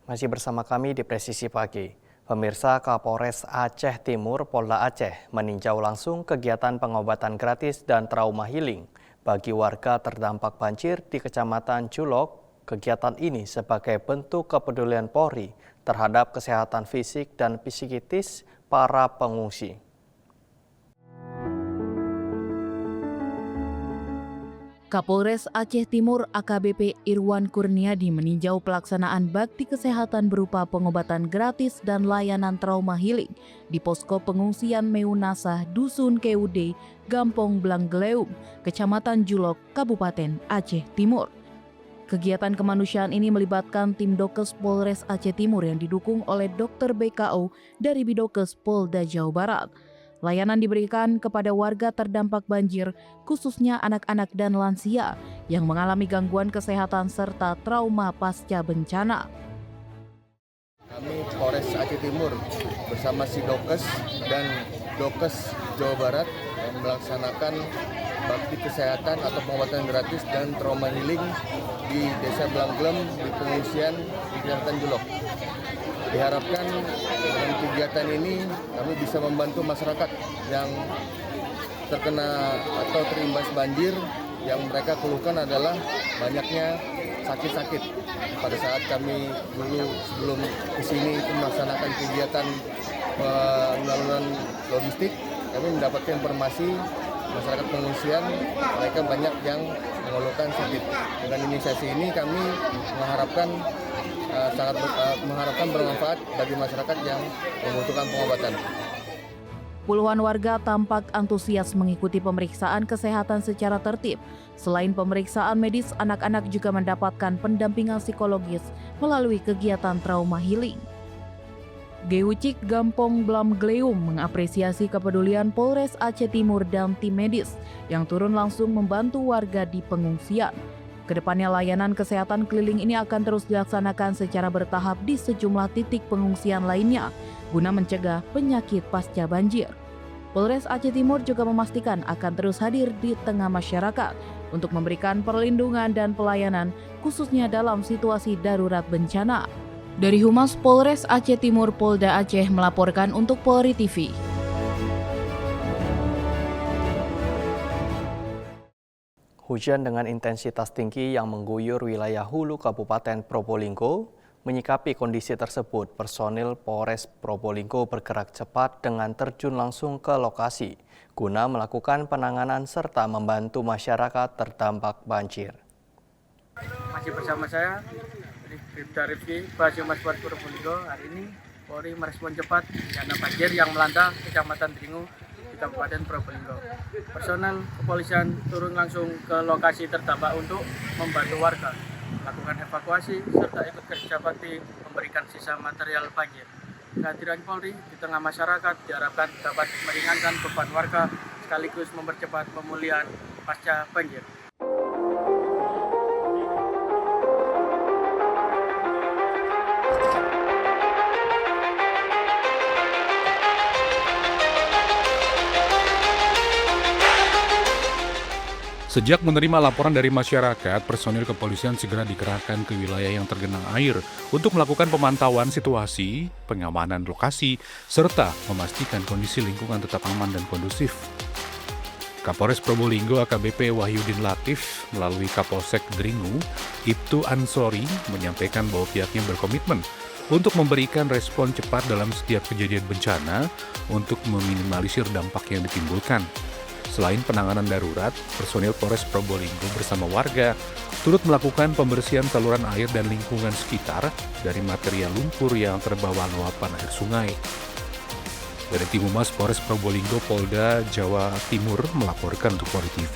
Masih bersama kami di Presisi Pagi. Pemirsa, Kapolres Aceh Timur Polda Aceh meninjau langsung kegiatan pengobatan gratis dan trauma healing bagi warga terdampak banjir di Kecamatan Julok. Kegiatan ini sebagai bentuk kepedulian Polri terhadap kesehatan fisik dan psikis para pengungsi. Kapolres Aceh Timur AKBP Irwan Kurniadi meninjau pelaksanaan bakti kesehatan berupa pengobatan gratis dan layanan trauma healing di posko pengungsian Meunasah Dusun KUD, Gampong Blanggeleum, Kecamatan Julok, Kabupaten Aceh Timur. Kegiatan kemanusiaan ini melibatkan tim Dokes Polres Aceh Timur yang didukung oleh Dr. BKO dari Bidokes Polda Jawa Barat. Layanan diberikan kepada warga terdampak banjir, khususnya anak-anak dan lansia yang mengalami gangguan kesehatan serta trauma pasca bencana. Kami Polres Aceh Timur bersama Sidokes dan Dokes Jawa Barat yang melaksanakan bakti kesehatan atau pengobatan gratis dan trauma healing di Desa Blanglem di pengungsian di Kecamatan Julok. Diharapkan dengan kegiatan ini kami bisa membantu masyarakat yang terkena atau terimbas banjir. Yang mereka keluhkan adalah banyaknya sakit-sakit. Pada saat kami dulu sebelum kesini itu melaksanakan kegiatan penyaluran logistik, kami mendapatkan informasi masyarakat pengungsian mereka banyak yang mengeluhkan sakit. Dengan inisiasi ini kami mengharapkan bermanfaat bagi masyarakat yang membutuhkan pengobatan. Puluhan warga tampak antusias mengikuti pemeriksaan kesehatan secara tertib. Selain pemeriksaan medis, anak-anak juga mendapatkan pendampingan psikologis melalui kegiatan trauma healing. Gewucik Gampong Blanggeleum mengapresiasi kepedulian Polres Aceh Timur dan tim medis yang turun langsung membantu warga di pengungsian. Kedepannya layanan kesehatan keliling ini akan terus dilaksanakan secara bertahap di sejumlah titik pengungsian lainnya guna mencegah penyakit pasca banjir. Polres Aceh Timur juga memastikan akan terus hadir di tengah masyarakat untuk memberikan perlindungan dan pelayanan khususnya dalam situasi darurat bencana. Dari Humas Polres Aceh Timur Polda Aceh melaporkan untuk Polri TV. Hujan dengan intensitas tinggi yang mengguyur wilayah hulu Kabupaten Probolinggo. Menyikapi kondisi tersebut, personil Polres Probolinggo bergerak cepat dengan terjun langsung ke lokasi guna melakukan penanganan serta membantu masyarakat terdampak banjir. Masih bersama saya, Bribda Rifki, Basumas Polres Probolinggo. Hari ini Polri merespon cepat bencana banjir yang melanda Kecamatan Dringu di Kabupaten Probolinggo. Personel kepolisian turun langsung ke lokasi terdampak untuk membantu warga melakukan evakuasi serta ikut kerja bakti memberikan sisa material banjir. Kehadiran Polri di tengah masyarakat diharapkan dapat meringankan beban warga sekaligus mempercepat pemulihan pasca banjir. Sejak menerima laporan dari masyarakat, personil kepolisian segera dikerahkan ke wilayah yang tergenang air untuk melakukan pemantauan situasi, pengamanan lokasi, serta memastikan kondisi lingkungan tetap aman dan kondusif. Kapolres Probolinggo AKBP Wahyudin Latif melalui Kapolsek Dringu, Ibtu Ansori, menyampaikan bahwa pihaknya berkomitmen untuk memberikan respon cepat dalam setiap kejadian bencana untuk meminimalisir dampak yang ditimbulkan. Selain penanganan darurat, personil Polres Probolinggo bersama warga turut melakukan pembersihan saluran air dan lingkungan sekitar dari material lumpur yang terbawa luapan air sungai. Dari tim Humas Polres Probolinggo Polda Jawa Timur melaporkan untuk Polri TV.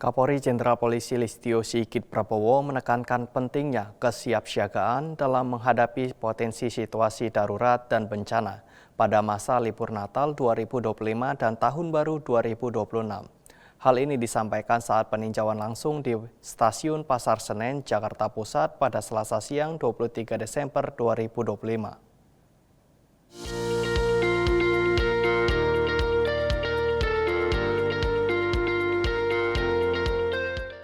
Kapolri Jenderal Polisi Listio Sigit Prabowo menekankan pentingnya kesiapsiagaan dalam menghadapi potensi situasi darurat dan bencana pada masa libur Natal 2025 dan Tahun Baru 2026. Hal ini disampaikan saat peninjauan langsung di Stasiun Pasar Senen, Jakarta Pusat pada Selasa siang 23 Desember 2025.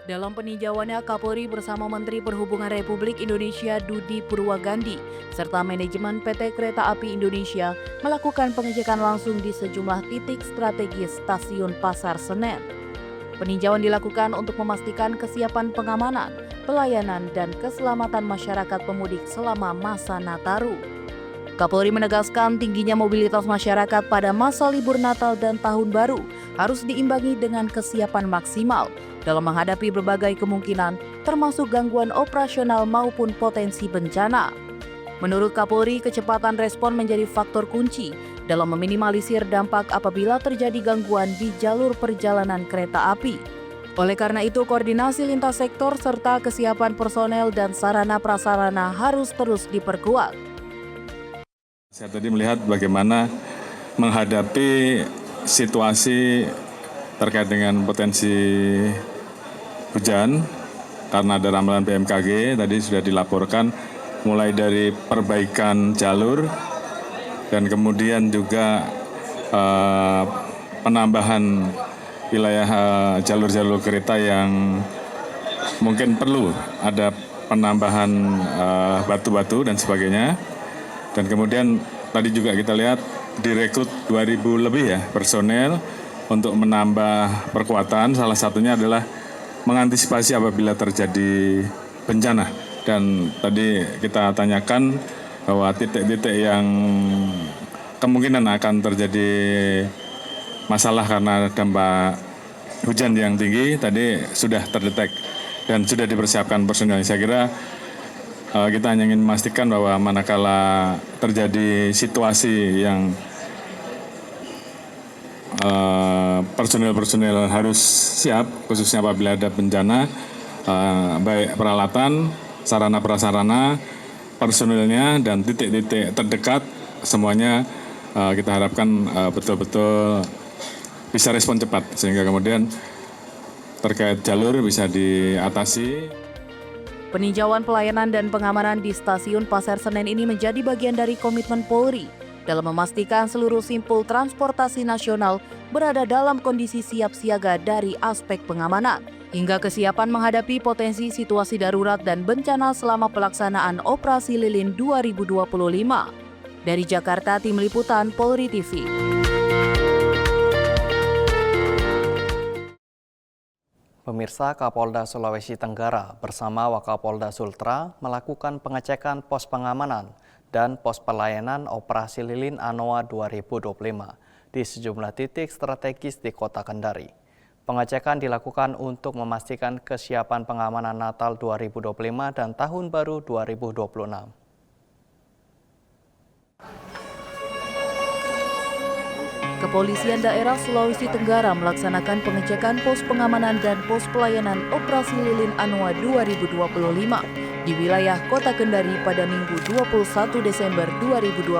Dalam peninjauannya, Kapolri bersama Menteri Perhubungan Republik Indonesia Dudi Purwagandi serta manajemen PT Kereta Api Indonesia melakukan pengecekan langsung di sejumlah titik strategis stasiun Pasar Senen. Peninjauan dilakukan untuk memastikan kesiapan pengamanan, pelayanan, dan keselamatan masyarakat pemudik selama masa Nataru. Kapolri menegaskan tingginya mobilitas masyarakat pada masa libur Natal dan Tahun Baru harus diimbangi dengan kesiapan maksimal dalam menghadapi berbagai kemungkinan, termasuk gangguan operasional maupun potensi bencana. Menurut Kapolri, kecepatan respon menjadi faktor kunci dalam meminimalisir dampak apabila terjadi gangguan di jalur perjalanan kereta api. Oleh karena itu, koordinasi lintas sektor serta kesiapan personel dan sarana prasarana harus terus diperkuat. Saya tadi melihat bagaimana menghadapi situasi terkait dengan potensi hujan karena ada ramalan BMKG tadi sudah dilaporkan mulai dari perbaikan jalur dan kemudian juga penambahan wilayah jalur-jalur kereta yang mungkin perlu ada penambahan batu-batu dan sebagainya. Dan kemudian tadi juga kita lihat direkrut 2.000 lebih ya personel untuk menambah perkuatan. Salah satunya adalah mengantisipasi apabila terjadi bencana. Dan tadi kita tanyakan bahwa titik-titik yang kemungkinan akan terjadi masalah karena dampak hujan yang tinggi tadi sudah terdetek dan sudah dipersiapkan personel. Saya kira kita hanya ingin memastikan bahwa manakala terjadi situasi yang personil-personil harus siap, khususnya apabila ada bencana, baik peralatan, sarana prasarana, personilnya, dan titik-titik terdekat, semuanya kita harapkan betul-betul bisa respon cepat, sehingga kemudian terkait jalur bisa diatasi. Peninjauan pelayanan dan pengamanan di stasiun Pasar Senen ini menjadi bagian dari komitmen Polri dalam memastikan seluruh simpul transportasi nasional berada dalam kondisi siap siaga dari aspek pengamanan, hingga kesiapan menghadapi potensi situasi darurat dan bencana selama pelaksanaan Operasi Lilin 2025. Dari Jakarta, Tim Liputan Polri TV. Pemirsa, Kapolda Sulawesi Tenggara bersama Wakapolda Sultra melakukan pengecekan pos pengamanan dan pos pelayanan Operasi Lilin ANOA 2025 di sejumlah titik strategis di Kota Kendari. Pengecekan dilakukan untuk memastikan kesiapan pengamanan Natal 2025 dan Tahun Baru 2026. Kepolisian Daerah Sulawesi Tenggara melaksanakan pengecekan pos pengamanan dan pos pelayanan Operasi Lilin ANOA 2025 di wilayah Kota Kendari pada Minggu 21 Desember 2025.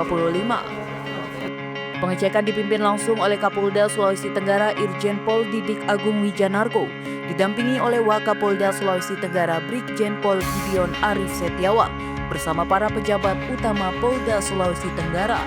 Pengecekan dipimpin langsung oleh Kapolda Sulawesi Tenggara Irjen Pol Didik Agung Wijanarko, didampingi oleh Wakapolda Sulawesi Tenggara Brigjen Pol Gideon Arif Setiawan bersama para pejabat utama Polda Sulawesi Tenggara.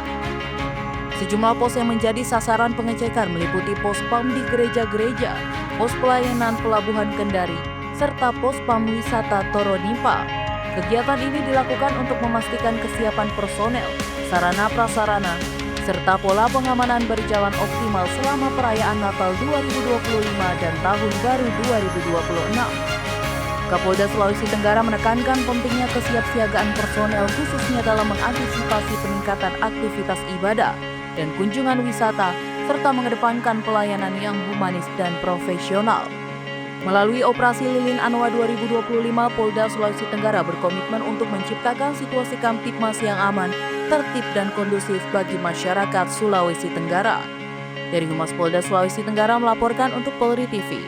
Sejumlah pos yang menjadi sasaran pengecekan meliputi pos PAM di gereja-gereja, pos pelayanan Pelabuhan Kendari, serta pos PAM wisata Toronimpa. Kegiatan ini dilakukan untuk memastikan kesiapan personel, sarana prasarana, serta pola pengamanan berjalan optimal selama perayaan Natal 2025 dan Tahun Baru 2026. Kapolda Sulawesi Tenggara menekankan pentingnya kesiapsiagaan personel khususnya dalam mengantisipasi peningkatan aktivitas ibadah dan kunjungan wisata, serta mengedepankan pelayanan yang humanis dan profesional. Melalui Operasi Lilin ANOA 2025, Polda Sulawesi Tenggara berkomitmen untuk menciptakan situasi Kamtipmas yang aman, tertib dan kondusif bagi masyarakat Sulawesi Tenggara. Dari Humas Polda Sulawesi Tenggara melaporkan untuk Polri TV.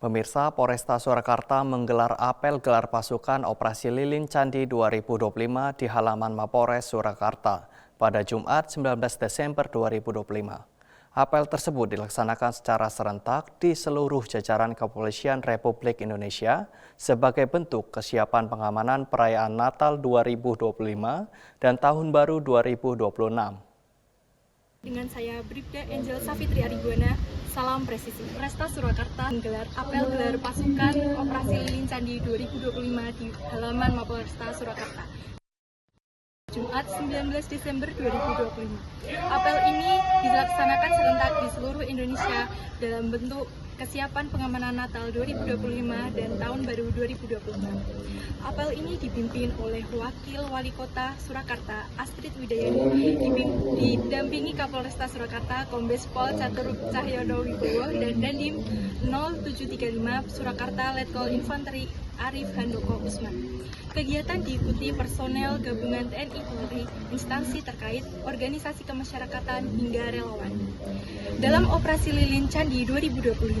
Pemirsa, Polresta Surakarta menggelar apel gelar pasukan Operasi Lilin Candi 2025 di halaman Mapores Surakarta pada Jumat 19 Desember 2025. Apel tersebut dilaksanakan secara serentak di seluruh jajaran Kepolisian Republik Indonesia sebagai bentuk kesiapan pengamanan perayaan Natal 2025 dan Tahun Baru 2026. Dengan saya Bribda Angel Safitri Ariguana, salam presisi. Polresta Surakarta menggelar apel gelar pasukan Operasi Lilin Candi 2025 di halaman Mapolresta Surakarta. Jumat 19 Desember 2025. Apel ini dilaksanakan serentak di seluruh Indonesia dalam bentuk kesiapan pengamanan Natal 2025 dan Tahun Baru 2025. Apel ini dipimpin oleh Wakil Wali Kota Surakarta, Astrid Widayani, didampingi Kapolresta Surakarta, Kombes Pol Catur Cahyono Wibowo, dan Dandim 0735 Surakarta Letkol Infanteri Arif Handoko Usman. Kegiatan diikuti personel gabungan TNI Polri, instansi terkait, organisasi kemasyarakatan, hingga relawan. Dalam Operasi Lilin Candi 2025,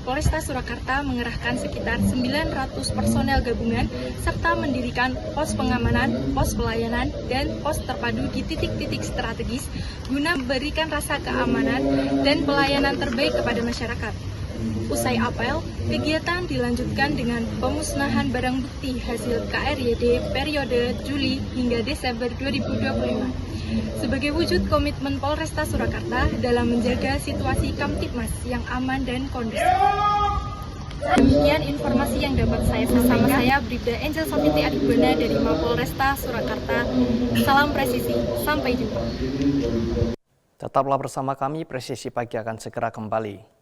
Polresta Surakarta mengerahkan sekitar 900 personel gabungan serta mendirikan pos pengamanan, pos pelayanan, dan pos terpadu di titik-titik strategis guna memberikan rasa keamanan dan pelayanan terbaik kepada masyarakat. Usai apel, kegiatan dilanjutkan dengan pemusnahan barang bukti hasil KRYD periode Juli hingga Desember 2025 sebagai wujud komitmen Polresta Surakarta dalam menjaga situasi Kamtibmas yang aman dan kondusif. Demikian informasi yang dapat saya sampaikan. Saya Bribda Angel Safitri Ariguana dari Mapolresta Surakarta. Salam presisi, sampai jumpa. Tetaplah bersama kami, Presisi Pagi akan segera kembali.